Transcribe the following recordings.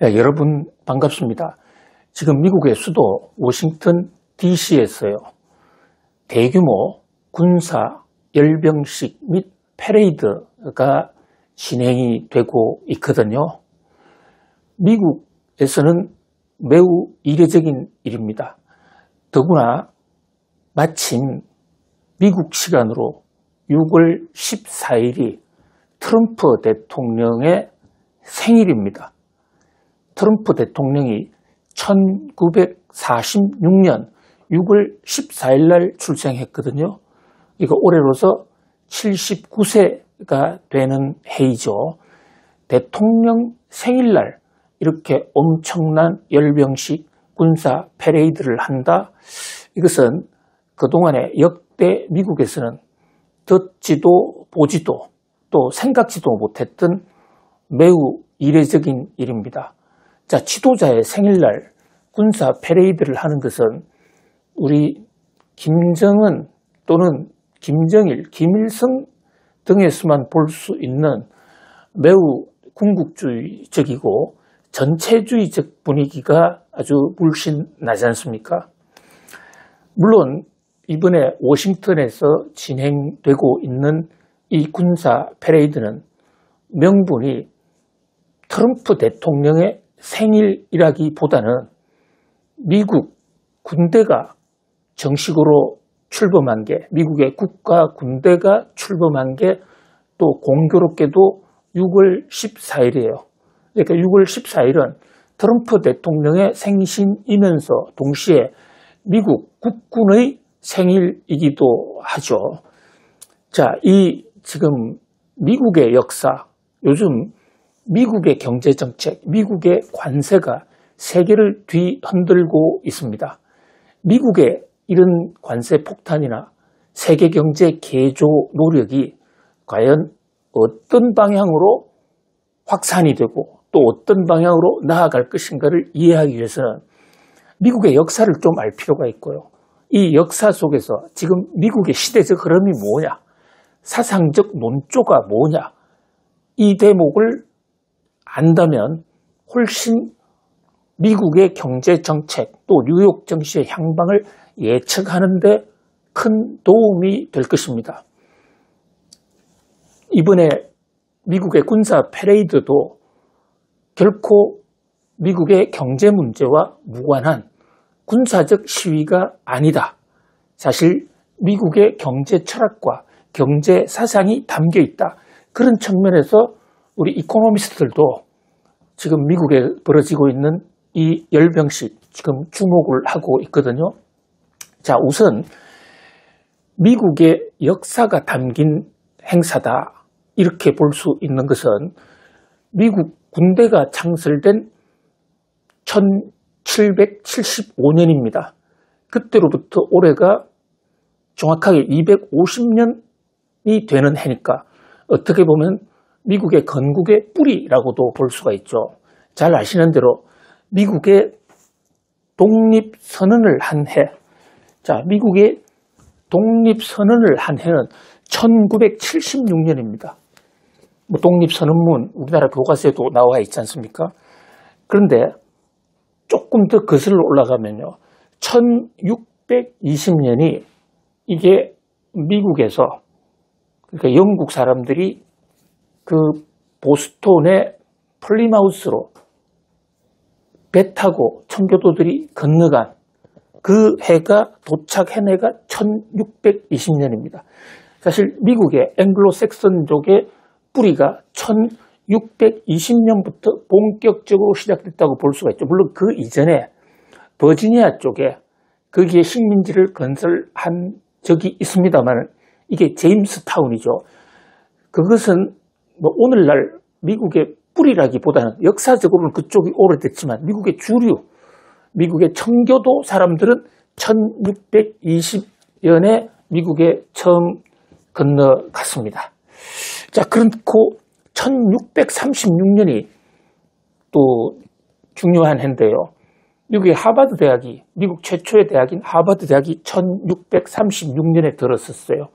네, 여러분 반갑습니다. 지금 미국의 수도 워싱턴 DC에서요. 대규모 군사 열병식 및 패레이드가 진행이 되고 있거든요. 미국에서는 매우 이례적인 일입니다. 더구나 마침 미국 시간으로 6월 14일이 트럼프 대통령의 생일입니다. 트럼프 대통령이 1946년 6월 14일 날 출생했거든요. 이거 올해로서 79세가 되는 해이죠. 대통령 생일날 이렇게 엄청난 열병식 군사 패레이드를 한다. 이것은 그동안에 역대 미국에서는 듣지도 보지도 또 생각지도 못했던 매우 이례적인 일입니다. 자, 지도자의 생일날 군사 패레이드를 하는 것은 우리 김정은 또는 김정일, 김일성 등에서만 볼 수 있는 매우 군국주의적이고 전체주의적 분위기가 아주 물씬 나지 않습니까? 물론 이번에 워싱턴에서 진행되고 있는 이 군사 패레이드는 명분이 트럼프 대통령의 생일이라기보다는 미국 군대가 정식으로 출범한 게, 미국의 국가 군대가 출범한 게 또 공교롭게도 6월 14일이에요. 그러니까 6월 14일은 트럼프 대통령의 생신이면서 동시에 미국 국군의 생일이기도 하죠. 자, 이 지금 미국의 역사, 요즘 미국의 경제정책, 미국의 관세가 세계를 뒤흔들고 있습니다. 미국의 이런 관세 폭탄이나 세계 경제 개조 노력이 과연 어떤 방향으로 확산이 되고 또 어떤 방향으로 나아갈 것인가를 이해하기 위해서는 미국의 역사를 좀 알 필요가 있고요. 이 역사 속에서 지금 미국의 시대적 흐름이 뭐냐, 사상적 논조가 뭐냐, 이 대목을 안다면 훨씬 미국의 경제정책 또 뉴욕 증시의 향방을 예측하는 데 큰 도움이 될 것입니다. 이번에 미국의 군사 패레이드도 결코 미국의 경제 문제와 무관한 군사적 시위가 아니다. 사실 미국의 경제 철학과 경제 사상이 담겨 있다. 그런 측면에서 우리 이코노미스트들도 지금 미국에 벌어지고 있는 이 열병식 지금 주목을 하고 있거든요. 자, 우선 미국의 역사가 담긴 행사다. 이렇게 볼 수 있는 것은 미국 군대가 창설된 1775년입니다. 그때로부터 올해가 정확하게 250년이 되는 해니까 어떻게 보면 미국의 건국의 뿌리라고도 볼 수가 있죠. 잘 아시는 대로 미국의 독립선언을 한 해. 자, 미국의 독립선언을 한 해는 1976년입니다. 뭐 독립선언문 우리나라 교과서에도 나와 있지 않습니까? 그런데 조금 더 거슬러 올라가면요. 1620년이 이게 미국에서, 그러니까 영국 사람들이 그 보스톤의 플리마우스로 배 타고 청교도들이 건너간 그 해가 도착한 해가 1620년입니다. 사실 미국의 앵글로색선족의 뿌리가 1620년부터 본격적으로 시작됐다고 볼 수가 있죠. 물론 그 이전에 버지니아 쪽에 거기에 식민지를 건설한 적이 있습니다만 이게 제임스타운이죠. 그것은 뭐 오늘날 미국의 뿌리라기보다는 역사적으로는 그쪽이 오래됐지만 미국의 주류, 미국의 청교도 사람들은 1620년에 미국에 처음 건너갔습니다. 자, 그렇고 1636년이 또 중요한 해인데요. 미국의 하버드 대학이, 미국 최초의 대학인 하버드 대학이 1636년에 들었었어요.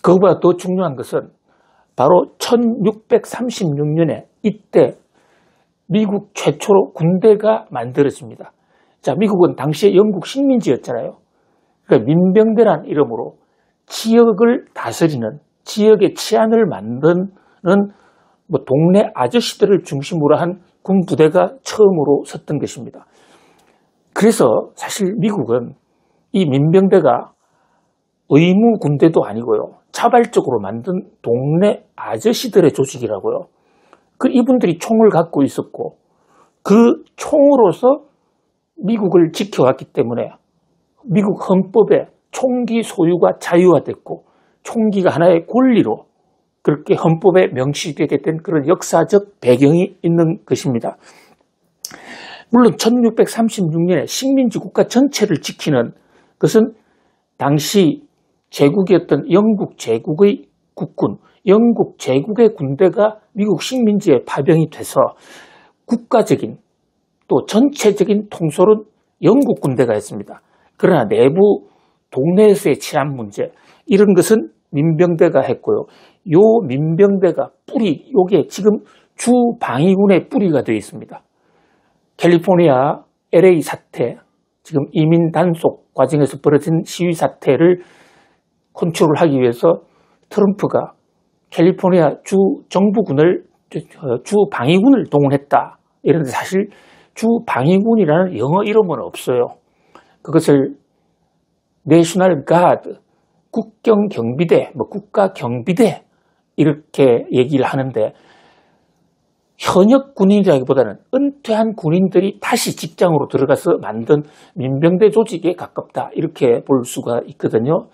그거보다 더 중요한 것은 바로 1636년에 이때 미국 최초로 군대가 만들어집니다. 자, 미국은 당시에 영국 식민지였잖아요. 그러니까 민병대란 이름으로 지역을 다스리는, 지역의 치안을 만드는 동네 아저씨들을 중심으로 한 군부대가 처음으로 섰던 것입니다. 그래서 사실 미국은 이 민병대가 의무 군대도 아니고요. 자발적으로 만든 동네 아저씨들의 조직이라고요. 이분들이 총을 갖고 있었고 그 총으로서 미국을 지켜왔기 때문에 미국 헌법에 총기 소유가 자유화됐고 총기가 하나의 권리로 그렇게 헌법에 명시되게 된 그런 역사적 배경이 있는 것입니다. 물론 1636년에 식민지 국가 전체를 지키는 것은 당시 제국이었던 영국 제국의 국군, 영국 제국의 군대가 미국 식민지에 파병이 돼서 국가적인 또 전체적인 통솔은 영국 군대가 했습니다. 그러나 내부 동네에서의 치안 문제 이런 것은 민병대가 했고요. 요 민병대가 요게 지금 주방위군의 뿌리가 되어 있습니다. 캘리포니아 LA 사태, 지금 이민 단속 과정에서 벌어진 시위 사태를 컨트롤하기 위해서 트럼프가 캘리포니아 주 정부군을 주방위군을 동원했다. 이런데 사실 주방위군이라는 영어 이름은 없어요. 그것을 내셔널 가드, 국경경비대, 국가경비대 이렇게 얘기를 하는데 현역 군인이라기보다는 은퇴한 군인들이 다시 직장으로 들어가서 만든 민병대 조직에 가깝다 이렇게 볼 수가 있거든요.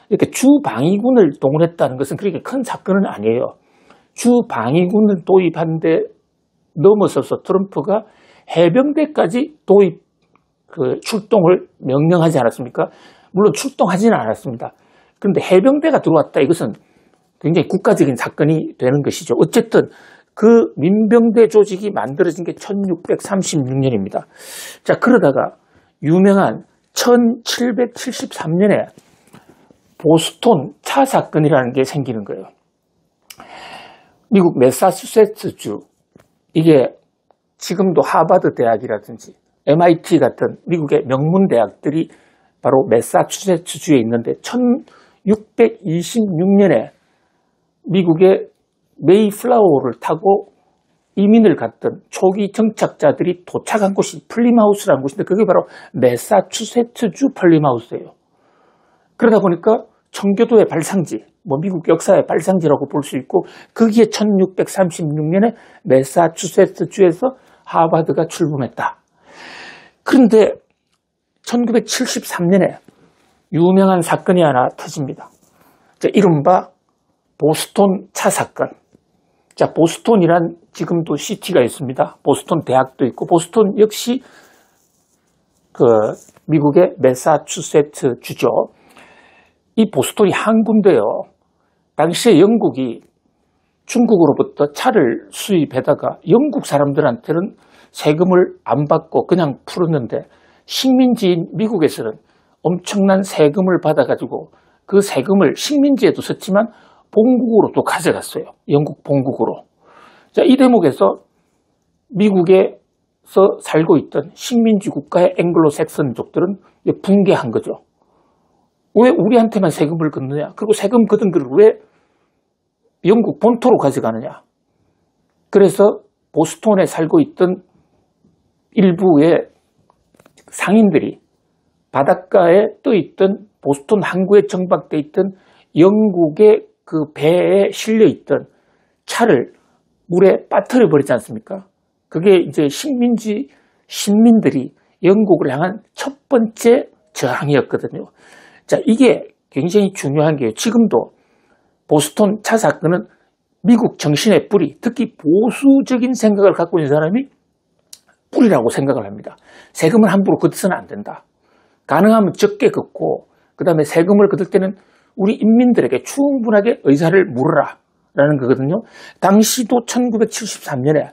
이렇게 주방위군을 동원했다는 것은 그렇게 큰 사건은 아니에요. 주방위군을 도입한 데 넘어서서 트럼프가 해병대까지 출동을 명령하지 않았습니까? 물론 출동하지는 않았습니다. 그런데 해병대가 들어왔다. 이것은 굉장히 국가적인 사건이 되는 것이죠. 어쨌든 그 민병대 조직이 만들어진 게 1636년입니다. 자, 그러다가 유명한 1773년에 보스톤 차 사건이라는 게 생기는 거예요. 미국 매사추세츠주, 이게 지금도 하버드 대학이라든지 MIT 같은 미국의 명문 대학들이 바로 매사추세츠주에 있는데 1626년에 미국의 메이플라워를 타고 이민을 갔던 초기 정착자들이 도착한 곳이 플리마우스라는 곳인데 그게 바로 매사추세츠주 플리마우스예요. 그러다 보니까 청교도의 발상지, 미국 역사의 발상지라고 볼 수 있고 거기에 1636년에 매사추세츠주에서 하버드가 출범했다. 그런데 1973년에 유명한 사건이 하나 터집니다. 이른바 보스톤 차 사건. 자, 보스톤이란 지금도 시티가 있습니다. 보스톤 대학도 있고 보스톤 역시 미국의 매사추세츠 주죠. 이 보스톤이 항구인데요. 당시에 영국이 중국으로부터 차를 수입하다가 영국 사람들한테는 세금을 안 받고 그냥 풀었는데 식민지인 미국에서는 엄청난 세금을 받아가지고 그 세금을 식민지에도 썼지만 본국으로 또 가져갔어요. 영국 본국으로. 자, 이 대목에서 미국에서 살고 있던 식민지 국가의 앵글로색선족들은 붕괴한 거죠. 왜 우리한테만 세금을 걷느냐? 그리고 세금 걷은 걸 왜 영국 본토로 가져가느냐? 그래서 보스톤에 살고 있던 일부의 상인들이 바닷가에 떠있던 보스톤 항구에 정박되어 있던 영국의 그 배에 실려있던 차를 물에 빠뜨려 버리지 않습니까? 그게 이제 시민들이 영국을 향한 첫 번째 저항이었거든요. 자, 이게 굉장히 중요한 게요. 지금도 보스톤 차 사건은 미국 정신의 뿌리, 특히 보수적인 생각을 갖고 있는 사람이 뿌리라고 생각을 합니다. 세금을 함부로 걷어서는 안 된다. 가능하면 적게 걷고 그 다음에 세금을 걷을 때는 우리 인민들에게 충분하게 의사를 물어라 라는 거거든요. 당시도 1973년에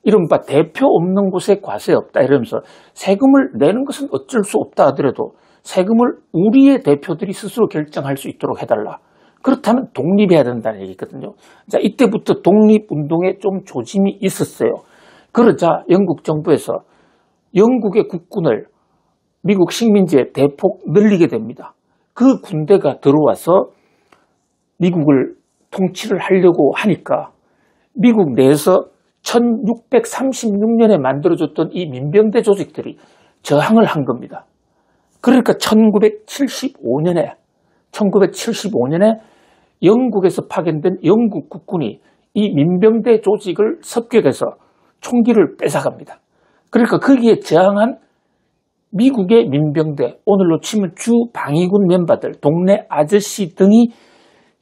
이른바 대표 없는 곳에 과세 없다 이러면서 세금을 내는 것은 어쩔 수 없다 하더라도 세금을 우리의 대표들이 스스로 결정할 수 있도록 해달라. 그렇다면 독립해야 된다는 얘기거든요. 자, 이때부터 독립운동에 좀 조짐이 있었어요. 그러자 영국 정부에서 영국의 국군을 미국 식민지에 대폭 늘리게 됩니다. 그 군대가 들어와서 미국을 통치를 하려고 하니까 미국 내에서 1636년에 만들어졌던 이 민병대 조직들이 저항을 한 겁니다. 그러니까 1975년에 영국에서 파견된 영국 국군이 이 민병대 조직을 습격해서 총기를 뺏어갑니다. 그러니까 거기에 저항한 미국의 민병대, 오늘로 치면 주방위군 멤버들, 동네 아저씨 등이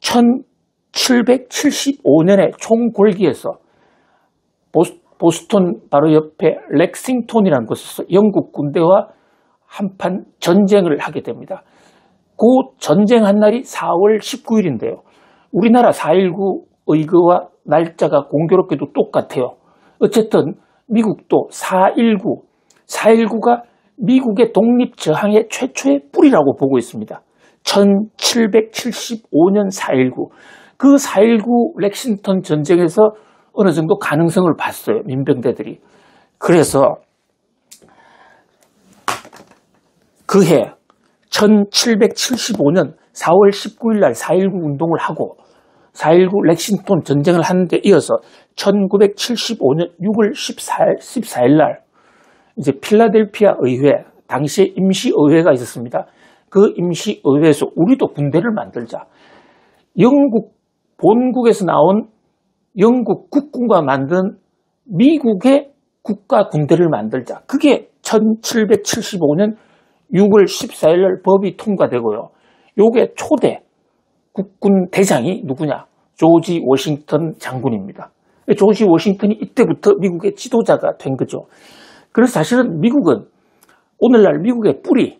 1775년에 총궐기에서 보스턴 바로 옆에 렉싱톤이라는 곳에서 영국 군대와 한판 전쟁을 하게 됩니다. 그 전쟁한 날이 4월 19일인데요. 우리나라 4.19 의거와 날짜가 공교롭게도 똑같아요. 어쨌든 미국도 4.19가 미국의 독립저항의 최초의 뿌리라고 보고 있습니다. 1775년 4.19. 그 4.19 렉싱턴 전쟁에서 어느 정도 가능성을 봤어요. 민병대들이. 그래서 그해 1775년 4월 19일 날 4.19 운동을 하고 4.19 렉싱턴 전쟁을 하는 데 이어서 1975년 6월 14일 날 이제 필라델피아 의회, 당시에 임시의회가 있었습니다. 그 임시의회에서 우리도 군대를 만들자. 영국 본국에서 나온 영국 국군과 만든 미국의 국가 군대를 만들자. 그게 1775년 6월 14일 날 법이 통과되고요. 요게 초대 국군 대장이 누구냐? 조지 워싱턴 장군입니다. 조지 워싱턴이 이때부터 미국의 지도자가 된 거죠. 그래서 사실은 미국은 오늘날 미국의 뿌리를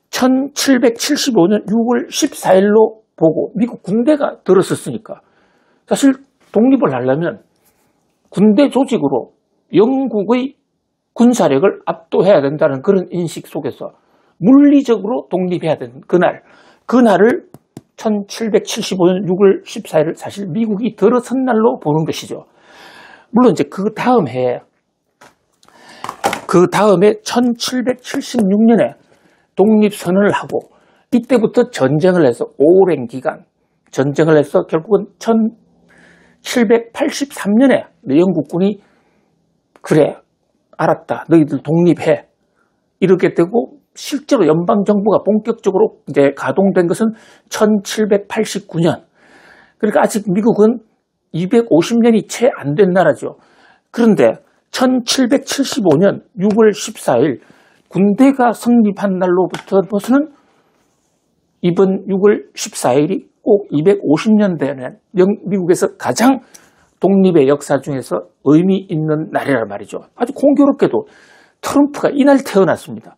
1775년 6월 14일로 보고 미국 군대가 들어섰으니까 사실 독립을 하려면 군대 조직으로 영국의 군사력을 압도해야 된다는 그런 인식 속에서 물리적으로 독립해야 되는 그날을 1775년 6월 14일을 사실 미국이 들어선 날로 보는 것이죠. 물론 이제 그 다음에 1776년에 독립선언을 하고 이때부터 전쟁을 해서 오랜 기간 전쟁을 해서 결국은 1783년에 영국군이 그래 알았다 너희들 독립해 이렇게 되고 실제로 연방정부가 본격적으로 이제 가동된 것은 1789년. 그러니까 아직 미국은 250년이 채 안 된 나라죠. 그런데 1775년 6월 14일 군대가 성립한 날로부터는 이번 6월 14일이 꼭 250년 되는 미국에서 가장 독립의 역사 중에서 의미 있는 날이란 말이죠. 아주 공교롭게도 트럼프가 이날 태어났습니다.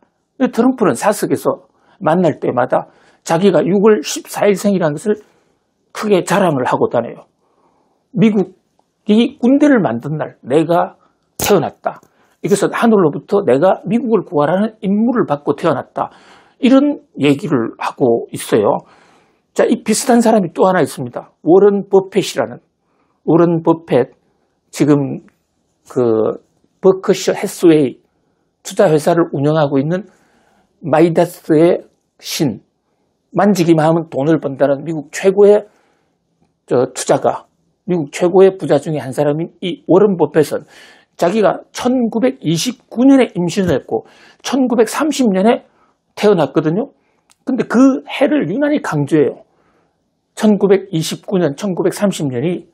트럼프는 사석에서 만날 때마다 자기가 6월 14일생이라는 것을 크게 자랑을 하고 다녀요. 미국이 군대를 만든 날 내가 태어났다. 이것은 하늘로부터 내가 미국을 구하라는 임무를 받고 태어났다. 이런 얘기를 하고 있어요. 자, 이 비슷한 사람이 또 하나 있습니다. 워런 버핏이라는. 워런 버핏, 지금 버크셔 해스웨이 투자회사를 운영하고 있는 마이다스의 신, 만지기만 하면 돈을 번다는 미국 최고의 투자가, 미국 최고의 부자 중에 한 사람인 이 워런 버핏은 자기가 1929년에 임신을 했고 1930년에 태어났거든요. 근데 그 해를 유난히 강조해요. 1929년, 1930년이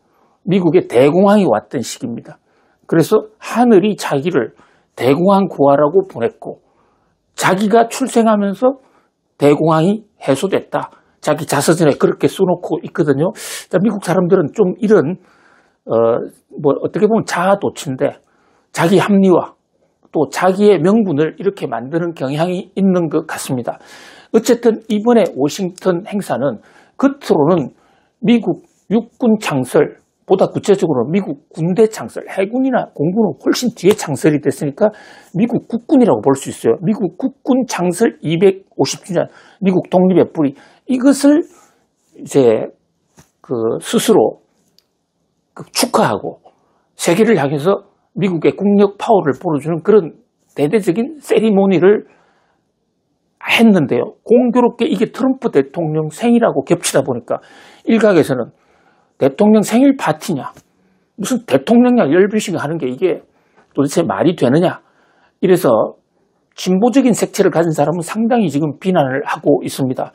미국의 대공황이 왔던 시기입니다. 그래서 하늘이 자기를 대공황 구하라고 보냈고 자기가 출생하면서 대공황이 해소됐다. 자기 자서전에 그렇게 써놓고 있거든요. 자, 미국 사람들은 좀 이런 어떻게 보면 자아도취인데 자기 합리화 또 자기의 명분을 이렇게 만드는 경향이 있는 것 같습니다. 어쨌든 이번에 워싱턴 행사는 겉으로는 미국 육군 창설 보다 구체적으로 미국 군대 창설, 해군이나 공군은 훨씬 뒤에 창설이 됐으니까 미국 국군이라고 볼 수 있어요. 미국 국군 창설 250주년, 미국 독립의 뿌리. 이것을 이제 스스로 축하하고 세계를 향해서 미국의 국력 파워를 보여주는 그런 대대적인 세리모니를 했는데요. 공교롭게 이게 트럼프 대통령 생일하고 겹치다 보니까 일각에서는 대통령 생일 파티냐, 무슨 대통령이랑 열병식 하는 게 이게 도대체 말이 되느냐, 이래서 진보적인 색채를 가진 사람은 상당히 지금 비난을 하고 있습니다.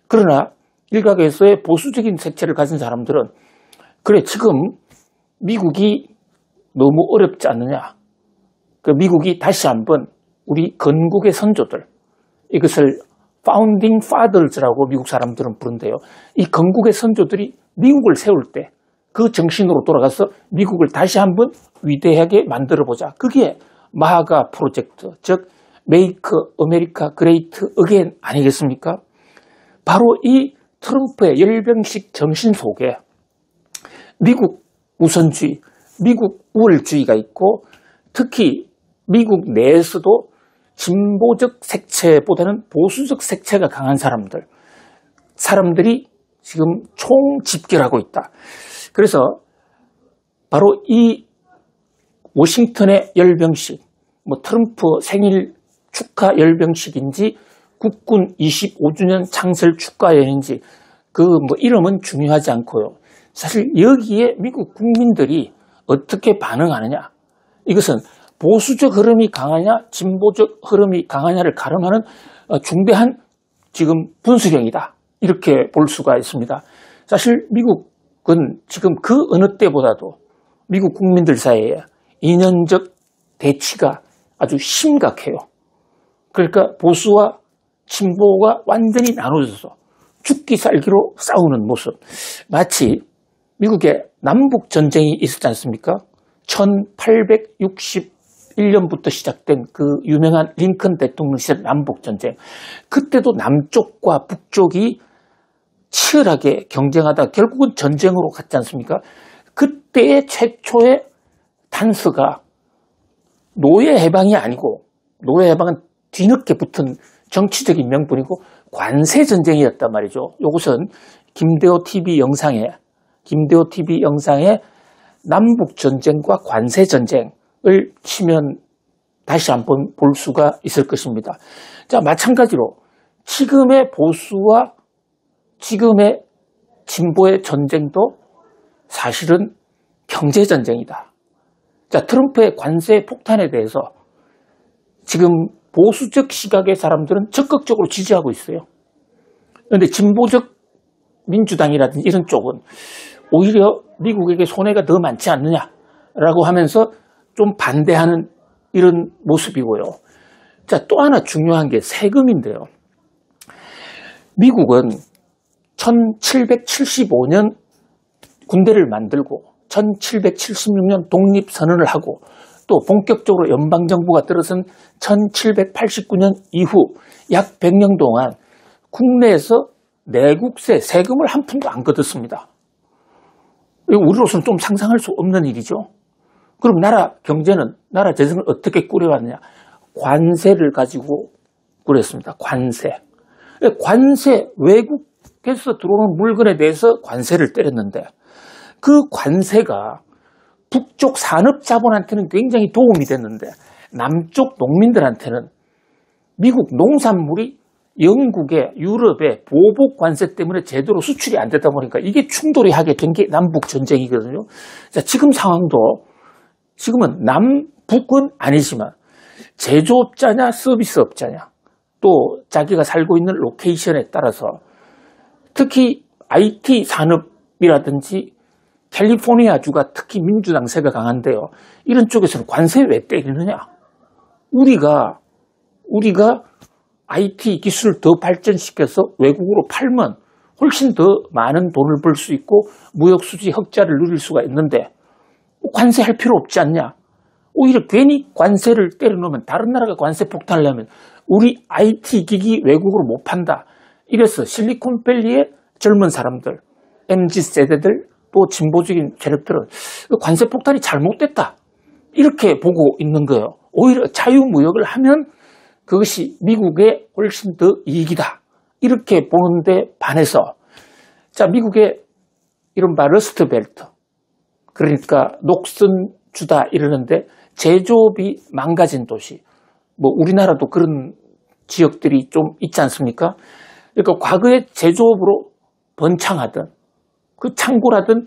그러나 일각에서의 보수적인 색채를 가진 사람들은 그래, 지금 미국이 너무 어렵지 않느냐, 그 미국이 다시 한번 우리 건국의 선조들, 이것을 Founding Fathers라고 미국 사람들은 부른대요. 이 건국의 선조들이 미국을 세울 때 그 정신으로 돌아가서 미국을 다시 한번 위대하게 만들어보자. 그게 마하가 프로젝트, 즉 Make America Great Again 아니겠습니까? 바로 이 트럼프의 열병식 정신 속에 미국 우선주의, 미국 우월주의가 있고, 특히 미국 내에서도 진보적 색채보다는 보수적 색채가 강한 사람들이 지금 총집결하고 있다. 그래서 바로 이 워싱턴의 열병식, 트럼프 생일 축하 열병식인지 국군 25주년 창설 축가연인지 이름은 중요하지 않고요. 사실 여기에 미국 국민들이 어떻게 반응하느냐, 이것은 보수적 흐름이 강하냐 진보적 흐름이 강하냐를 가름하는 중대한 지금 분수령이다, 이렇게 볼 수가 있습니다. 사실 미국은 지금 그 어느 때보다도 미국 국민들 사이에 이념적 대치가 아주 심각해요. 그러니까 보수와 진보가 완전히 나눠져서 죽기 살기로 싸우는 모습, 마치 미국에 남북전쟁이 있었지 않습니까? 1861년부터 시작된 그 유명한 링컨 대통령 시절 남북전쟁, 그때도 남쪽과 북쪽이 치열하게 경쟁하다 결국은 전쟁으로 갔지 않습니까? 그때의 최초의 단서가 노예 해방이 아니고, 노예 해방은 뒤늦게 붙은 정치적인 명분이고 관세 전쟁이었단 말이죠. 이것은 김대호 TV 영상에 남북 전쟁과 관세 전쟁을 치면 다시 한번 볼 수가 있을 것입니다. 자, 마찬가지로 지금의 보수와 지금의 진보의 전쟁도 사실은 경제 전쟁이다. 자, 트럼프의 관세 폭탄에 대해서 지금 보수적 시각의 사람들은 적극적으로 지지하고 있어요. 그런데 진보적 민주당이라든지 이런 쪽은 오히려 미국에게 손해가 더 많지 않느냐라고 하면서 좀 반대하는 이런 모습이고요. 자, 또 하나 중요한 게 세금인데요. 미국은 1775년 군대를 만들고 1776년 독립선언을 하고 또 본격적으로 연방정부가 들어선 1789년 이후 약 100년 동안 국내에서 내국세, 세금을 한 푼도 안 걷었습니다. 우리로서는 좀 상상할 수 없는 일이죠. 그럼 나라 경제는, 나라 재정을 어떻게 꾸려왔느냐? 관세를 가지고 꾸렸습니다. 관세. 외국에서 들어오는 물건에 대해서 관세를 때렸는데, 그 관세가 북쪽 산업자본한테는 굉장히 도움이 됐는데 남쪽 농민들한테는 미국 농산물이 영국의, 유럽의 보복 관세 때문에 제대로 수출이 안 되다 보니까 이게 충돌이 하게 된 게 남북 전쟁이거든요. 자, 지금 상황도 지금은 남북은 아니지만 제조업자냐 서비스업자냐, 또 자기가 살고 있는 로케이션에 따라서 특히 IT 산업이라든지 캘리포니아주가 특히 민주당세가 강한데요. 이런 쪽에서는 관세 왜 때리느냐? 우리가 IT 기술을 더 발전시켜서 외국으로 팔면 훨씬 더 많은 돈을 벌 수 있고 무역 수지 흑자를 누릴 수가 있는데 관세할 필요 없지 않냐? 오히려 괜히 관세를 때려놓으면 다른 나라가 관세 폭탄을 내면 우리 IT 기기 외국으로 못 판다. 이래서 실리콘밸리의 젊은 사람들, MZ세대들, 또 진보적인 세력들은 관세 폭탄이 잘못됐다, 이렇게 보고 있는 거예요. 오히려 자유무역을 하면 그것이 미국에 훨씬 더 이익이다, 이렇게 보는데 반해서, 자, 미국의 이른바 러스트벨트, 그러니까 녹슨 주다 이러는데 제조업이 망가진 도시, 뭐 우리나라도 그런 지역들이 좀 있지 않습니까? 그러니까 과거에 제조업으로 번창하던 그 창고라든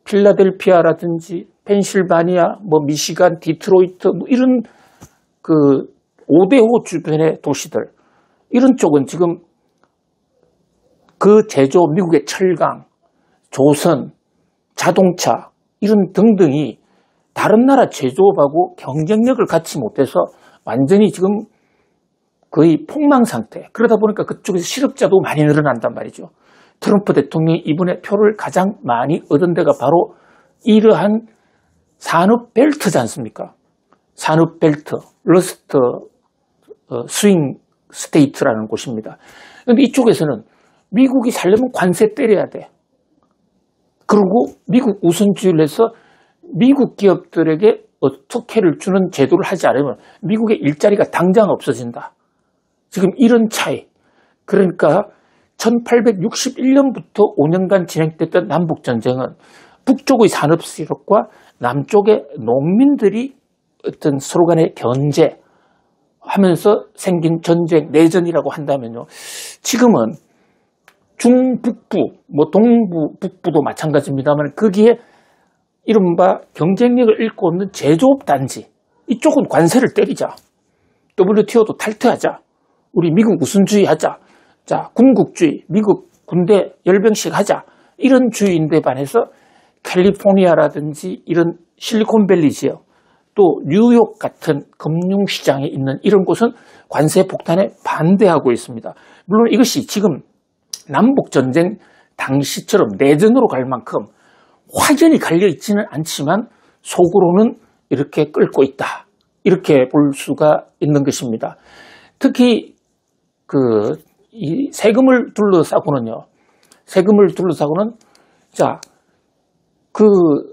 필라델피아라든지 펜실바니아, 뭐 미시간, 디트로이트 뭐 이런 그 5대5 주변의 도시들, 이런 쪽은 지금 그 제조업, 미국의 철강, 조선, 자동차 이런 등등이 다른 나라 제조업하고 경쟁력을 갖지 못해서 완전히 지금 거의 폭망 상태. 그러다 보니까 그쪽에서 실업자도 많이 늘어난단 말이죠. 트럼프 대통령이 이번에 표를 가장 많이 얻은 데가 바로 이러한 산업 벨트지 않습니까? 산업 벨트, 러스트 스윙 스테이트라는 곳입니다. 그런데 이쪽에서는 미국이 살려면 관세 때려야 돼. 그리고 미국 우선주의를 해서 미국 기업들에게 특혜를 주는 제도를 하지 않으면 미국의 일자리가 당장 없어진다. 지금 이런 차이. 그러니까 1861년부터 5년간 진행됐던 남북전쟁은 북쪽의 산업 실업과 남쪽의 농민들이 어떤 서로 간의 견제하면서 생긴 전쟁, 내전이라고 한다면요. 지금은 중북부, 뭐 동부, 북부도 마찬가지입니다만 거기에 이른바 경쟁력을 잃고 있는 제조업 단지, 이쪽은 관세를 때리자. WTO도 탈퇴하자. 우리 미국 우선주의 하자. 자, 군국주의, 미국 군대 열병식 하자. 이런 주의인데 반해서 캘리포니아라든지 이런 실리콘밸리 지역, 또 뉴욕 같은 금융시장에 있는 이런 곳은 관세 폭탄에 반대하고 있습니다. 물론 이것이 지금 남북전쟁 당시처럼 내전으로 갈 만큼 확연히 갈려있지는 않지만 속으로는 이렇게 끓고 있다. 이렇게 볼 수가 있는 것입니다. 특히 이 세금을 둘러싸고는 자,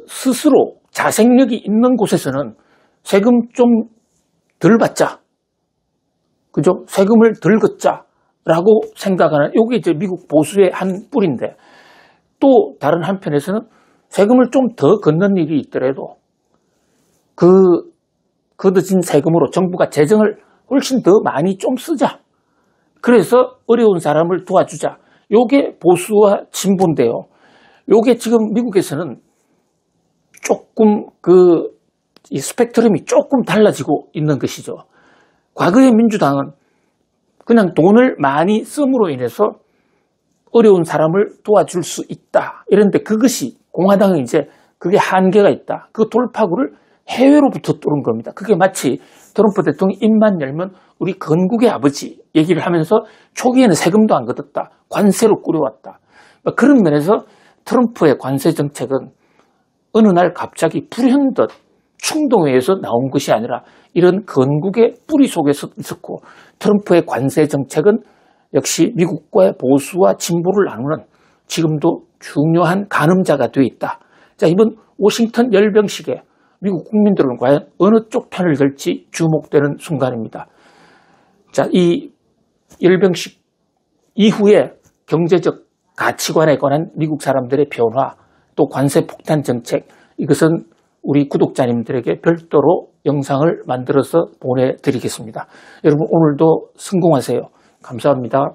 스스로 자생력이 있는 곳에서는 세금 좀 덜 받자. 그죠? 세금을 덜 걷자라고 생각하는, 요게 이제 미국 보수의 한 뿔인데, 또 다른 한편에서는 세금을 좀 더 걷는 일이 있더라도 걷어진 세금으로 정부가 재정을 훨씬 더 많이 좀 쓰자. 그래서 어려운 사람을 도와주자. 요게 보수와 진보인데요. 요게 지금 미국에서는 조금 이 스펙트럼이 조금 달라지고 있는 것이죠. 과거의 민주당은 그냥 돈을 많이 씀으로 인해서 어려운 사람을 도와줄 수 있다. 이런데 그것이 공화당은 이제 그게 한계가 있다. 그 돌파구를 해외로부터 뚫은 겁니다. 그게 마치 트럼프 대통령이 입만 열면 우리 건국의 아버지 얘기를 하면서 초기에는 세금도 안 걷었다. 관세로 꾸려왔다. 그런 면에서 트럼프의 관세 정책은 어느 날 갑자기 불현듯 충동에 의해서 나온 것이 아니라 이런 건국의 뿌리 속에서 있었고, 트럼프의 관세 정책은 역시 미국과의 보수와 진보를 나누는 지금도 중요한 가늠자가 되어 있다. 자, 이번 워싱턴 열병식에 미국 국민들은 과연 어느 쪽 편을 들지 주목되는 순간입니다. 자, 이 열병식 이후에 경제적 가치관에 관한 미국 사람들의 변화, 또 관세 폭탄 정책, 이것은 우리 구독자님들에게 별도로 영상을 만들어서 보내드리겠습니다. 여러분 오늘도 성공하세요. 감사합니다.